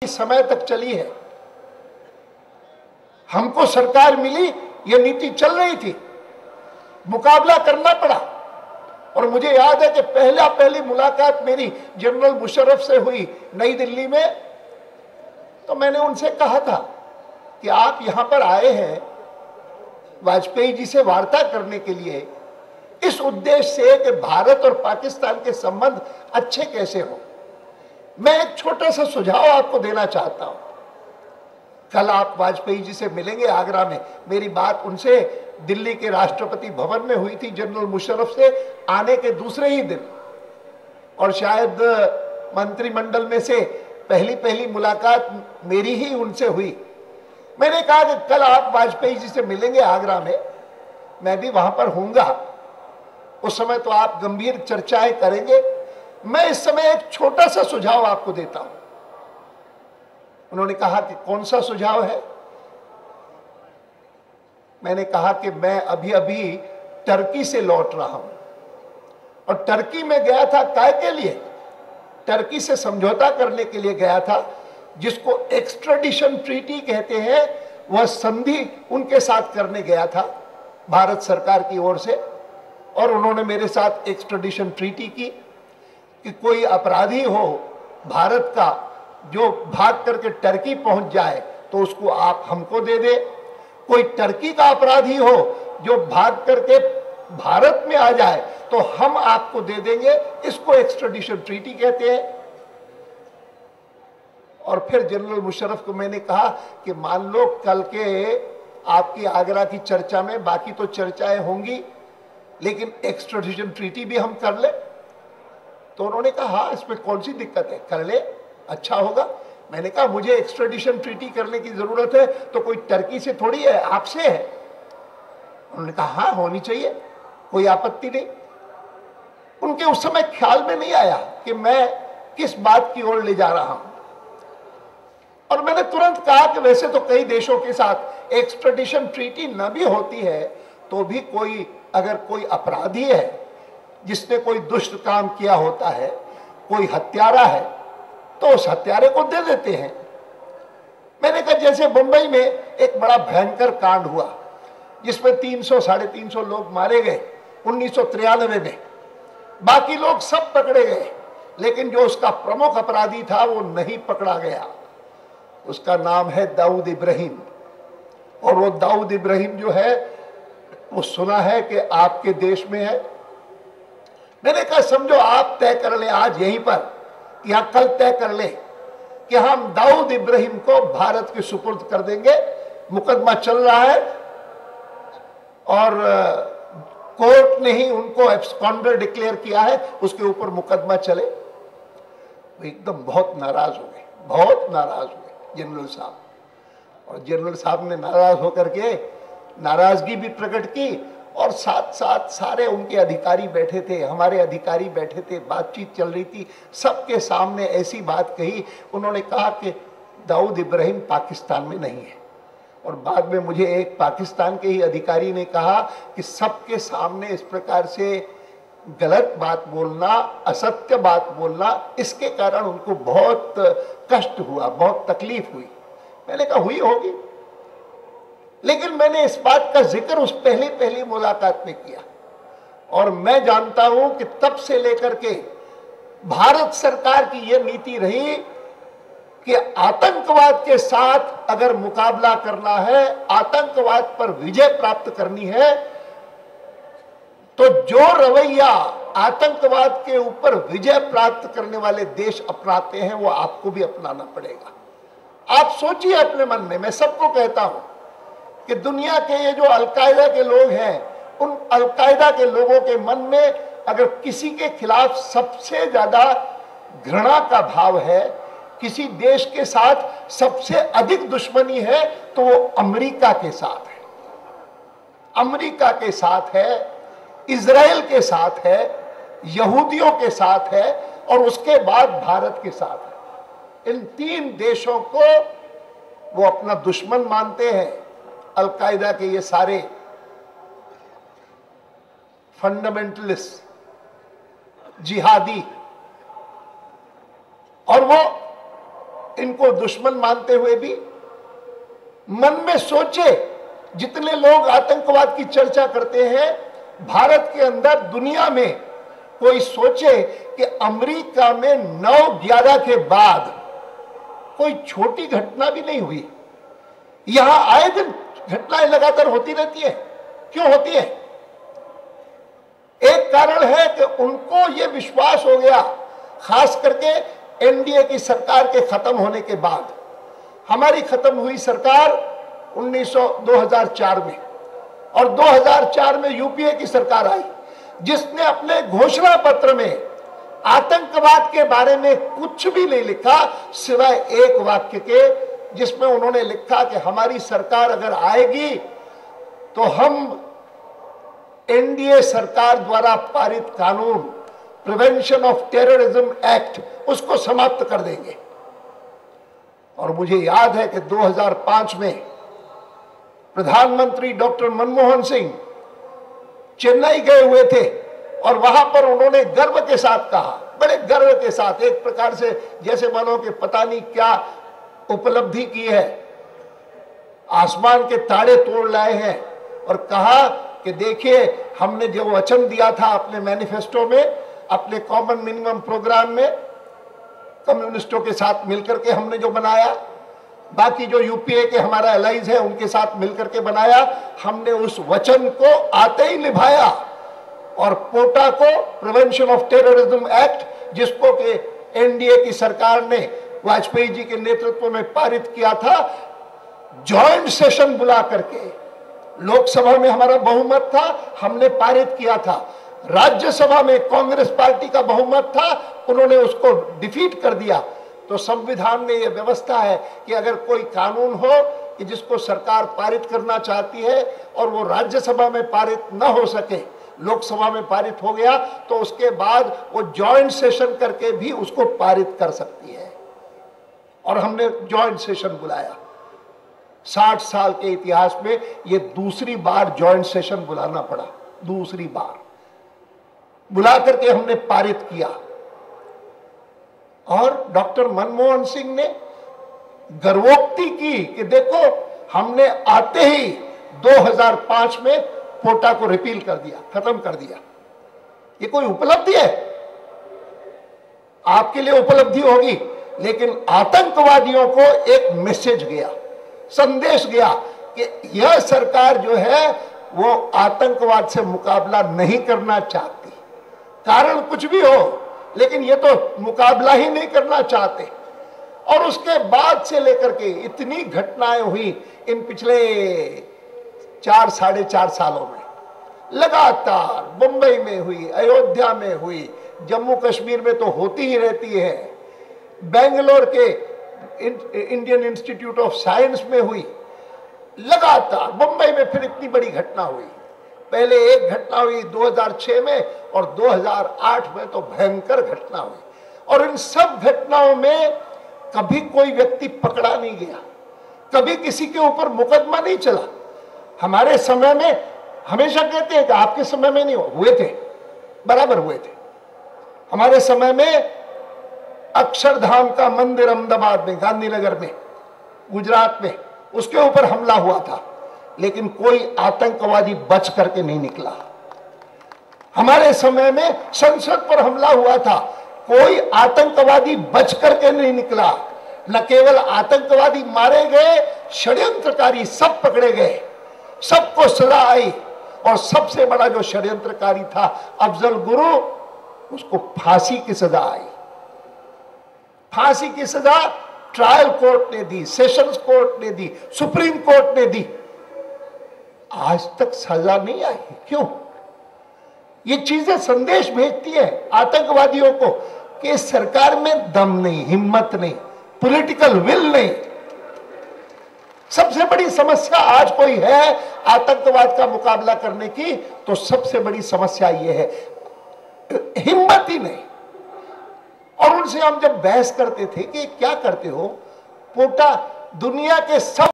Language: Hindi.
समय तक चली है। हमको सरकार मिली, ये नीति चल रही थी, मुकाबला करना पड़ा। और मुझे याद है कि पहली मुलाकात मेरी जनरल मुशर्रफ से हुई नई दिल्ली में, तो मैंने उनसे कहा था कि आप यहां पर आए हैं वाजपेयी जी से वार्ता करने के लिए, इस उद्देश्य से कि भारत और पाकिस्तान के संबंध अच्छे कैसे हो। मैं एक छोटा सा सुझाव आपको देना चाहता हूं। कल आप वाजपेयी जी से मिलेंगे आगरा में। मेरी बात उनसे दिल्ली के राष्ट्रपति भवन में हुई थी जनरल मुशर्रफ से आने के दूसरे ही दिन, और शायद मंत्रिमंडल में से पहली मुलाकात मेरी ही उनसे हुई। मैंने कहा कि कल आप वाजपेयी जी से मिलेंगे आगरा में, मैं भी वहां पर हूंगा। उस समय तो आप गंभीर चर्चाएं करेंगे। मैं इस समय एक छोटा सा सुझाव आपको देता हूं। उन्होंने कहा कि कौन सा सुझाव है। मैंने कहा कि मैं अभी अभी टर्की से लौट रहा हूं, और टर्की में गया था काय के लिए? टर्की से समझौता करने के लिए गया था, जिसको एक्स्ट्राडिशन ट्रीटी कहते हैं। वह संधि उनके साथ करने गया था भारत सरकार की ओर से, और उन्होंने मेरे साथ एक्स्ट्राडिशन ट्रीटी की कि कोई अपराधी हो भारत का जो भाग करके टर्की पहुंच जाए तो उसको आप हमको दे दे, कोई टर्की का अपराधी हो जो भाग करके भारत में आ जाए तो हम आपको दे देंगे। इसको एक्स्ट्राडिशन ट्रीटी कहते हैं। और फिर जनरल मुशर्रफ को मैंने कहा कि मान लो कल के आपकी आगरा की चर्चा में बाकी तो चर्चाएं होंगी, लेकिन एक्स्ट्राडिशन ट्रीटी भी हम कर ले। तो उन्होंने कहा हाँ, इसमें कौन सी दिक्कत है, कर ले, अच्छा होगा। मैंने कहा मुझे एक्स्ट्राडिशन ट्रीटी करने की जरूरत है तो कोई टर्की से थोड़ी है, आपसे है। उन्होंने कहा हाँ, होनी चाहिए, कोई आपत्ति नहीं। उनके उस समय ख्याल में नहीं आया कि मैं किस बात की ओर ले जा रहा हूं। और मैंने तुरंत कहा कि वैसे तो कई देशों के साथ एक्स्ट्राडिशन ट्रीटी न भी होती है तो भी कोई अगर कोई अपराधी है जिसने कोई दुष्ट काम किया होता है, कोई हत्यारा है, तो उस हत्यारे को दे देते हैं। मैंने कहा जैसे मुंबई में एक बड़ा भयंकर कांड हुआ जिसमें 300-350 लोग मारे गए 1993 में, बाकी लोग सब पकड़े गए, लेकिन जो उसका प्रमुख अपराधी था वो नहीं पकड़ा गया। उसका नाम है दाऊद इब्राहिम। और वो दाऊद इब्राहिम जो है वो सुना है कि आपके देश में है। मैंने कहा समझो आप तय कर ले आज यहीं पर या कल तय कर ले कि हम दाऊद इब्राहिम को भारत के सुपुर्द कर देंगे। मुकदमा चल रहा है और कोर्ट ने ही उनको एब्सकॉन्डर डिक्लेयर किया है, उसके ऊपर मुकदमा चले। वो एकदम बहुत नाराज हो गए, बहुत नाराज हुए जनरल साहब। और जनरल साहब ने नाराज होकर के नाराजगी भी प्रकट की, और साथ साथ सारे उनके अधिकारी बैठे थे, हमारे अधिकारी बैठे थे, बातचीत चल रही थी। सबके सामने ऐसी बात कही, उन्होंने कहा कि दाऊद इब्राहिम पाकिस्तान में नहीं है। और बाद में मुझे एक पाकिस्तान के ही अधिकारी ने कहा कि सबके सामने इस प्रकार से गलत बात बोलना, असत्य बात बोलना, इसके कारण उनको बहुत कष्ट हुआ, बहुत तकलीफ हुई। मैंने कहा हुई होगी, लेकिन मैंने इस बात का जिक्र उस पहली मुलाकात में किया। और मैं जानता हूं कि तब से लेकर के भारत सरकार की यह नीति रही कि आतंकवाद के साथ अगर मुकाबला करना है, आतंकवाद पर विजय प्राप्त करनी है, तो जो रवैया आतंकवाद के ऊपर विजय प्राप्त करने वाले देश अपनाते हैं वो आपको भी अपनाना पड़ेगा। आप सोचिए अपने मन में, मैं सबको कहता हूं कि दुनिया के ये जो अलकायदा के लोग हैं, उन अलकायदा के लोगों के मन में अगर किसी के खिलाफ सबसे ज्यादा घृणा का भाव है, किसी देश के साथ सबसे अधिक दुश्मनी है, तो वो अमेरिका के साथ है, अमेरिका के साथ है, इजराइल के साथ है, यहूदियों के साथ है, और उसके बाद भारत के साथ है। इन तीन देशों को वो अपना दुश्मन मानते हैं, अलकायदा के ये सारे फंडामेंटलिस्ट, जिहादी। और वो इनको दुश्मन मानते हुए भी मन में सोचे, जितने लोग आतंकवाद की चर्चा करते हैं भारत के अंदर, दुनिया में कोई सोचे कि अमेरिका में 9/11 के बाद कोई छोटी घटना भी नहीं हुई। यहां आए दिन घटनाएं लगातार होती रहती है। क्यों होती है? एक कारण है कि उनको यह विश्वास हो गया, खास करके एनडीए की सरकार के खत्म होने के बाद। हमारी खत्म हुई सरकार 2004 में, और 2004 में यूपीए की सरकार आई, जिसने अपने घोषणा पत्र में आतंकवाद के बारे में कुछ भी नहीं लिखा सिवाय एक वाक्य के, जिसमें उन्होंने लिखा कि हमारी सरकार अगर आएगी तो हम एनडीए सरकार द्वारा पारित कानून प्रिवेंशन ऑफ टेररिज्म एक्ट उसको समाप्त कर देंगे। और मुझे याद है कि 2005 में प्रधानमंत्री डॉक्टर मनमोहन सिंह चेन्नई गए हुए थे, और वहां पर उन्होंने गर्व के साथ कहा, बड़े गर्व के साथ, एक प्रकार से जैसे मानो कि पता नहीं क्या उपलब्धि की है, आसमान के तारे तोड़ लाए हैं, और कहा कि देखिए हमने जो वचन दिया था अपने मैनिफेस्टो में, अपने कॉमन मिनिमम प्रोग्राम में, कम्युनिस्टों के साथ मिलकर के हमने जो बनाया, बाकी जो यूपीए के हमारा एलाइज है उनके साथ मिलकर के बनाया, हमने उस वचन को आते ही निभाया। और पोटा को, प्रिवेंशन ऑफ टेररिज्म एक्ट, जिसको कि एनडीए की सरकार ने वाजपेयी जी के नेतृत्व में पारित किया था, जॉइंट सेशन बुला करके, लोकसभा में हमारा बहुमत था, हमने पारित किया था, राज्यसभा में कांग्रेस पार्टी का बहुमत था, उन्होंने उसको डिफीट कर दिया। तो संविधान में यह व्यवस्था है कि अगर कोई कानून हो कि जिसको सरकार पारित करना चाहती है और वो राज्यसभा में पारित न हो सके, लोकसभा में पारित हो गया, तो उसके बाद वो जॉइंट सेशन करके भी उसको पारित कर सकती है। और हमने जॉइंट सेशन बुलाया। 60 साल के इतिहास में ये दूसरी बार जॉइंट सेशन बुलाना पड़ा, दूसरी बार बुला करके हमने पारित किया। और डॉक्टर मनमोहन सिंह ने गर्वोक्ति की कि देखो हमने आते ही 2005 में पोटा को रिपील कर दिया, खत्म कर दिया। ये कोई उपलब्धि है? आपके लिए उपलब्धि होगी, लेकिन आतंकवादियों को एक मैसेज गया, संदेश गया कि यह सरकार जो है वो आतंकवाद से मुकाबला नहीं करना चाहती। कारण कुछ भी हो, लेकिन ये तो मुकाबला ही नहीं करना चाहते। और उसके बाद से लेकर के इतनी घटनाएं हुई इन पिछले 4-4.5 सालों में, लगातार मुंबई में हुई, अयोध्या में हुई, जम्मू कश्मीर में तो होती ही रहती है, बेंगलोर के इंडियन इंस्टीट्यूट ऑफ साइंस में हुई, लगातार मुंबई में फिर इतनी बड़ी घटना हुई। पहले एक घटना हुई 2006 में, और 2008 में तो भयंकर घटना हुई। और इन सब घटनाओं में कभी कोई व्यक्ति पकड़ा नहीं गया, कभी किसी के ऊपर मुकदमा नहीं चला। हमारे समय में हमेशा कहते हैं कि आपके समय में नहीं हुए थे, बराबर हुए थे। हमारे समय में अक्षरधाम का मंदिर अहमदाबाद में, गांधीनगर में, गुजरात में, उसके ऊपर हमला हुआ था, लेकिन कोई आतंकवादी बच करके नहीं निकला। हमारे समय में संसद पर हमला हुआ था, कोई आतंकवादी बच करके नहीं निकला। न केवल आतंकवादी मारे गए, षड्यंत्रकारी सब पकड़े गए, सबको सजा आई। और सबसे बड़ा जो षड्यंत्रकारी था अफजल गुरु, उसको फांसी की सजा आई। फांसी की सजा ट्रायल कोर्ट ने दी, सेशंस कोर्ट ने दी, सुप्रीम कोर्ट ने दी, आज तक सजा नहीं आई। क्यों? ये चीजें संदेश भेजती है आतंकवादियों को कि सरकार में दम नहीं, हिम्मत नहीं, पॉलिटिकल विल नहीं। सबसे बड़ी समस्या आज कोई है आतंकवाद का मुकाबला करने की, तो सबसे बड़ी समस्या ये है, हिम्मत ही नहीं। और उनसे हम जब बहस करते थे कि क्या करते हो, पोटा दुनिया के सब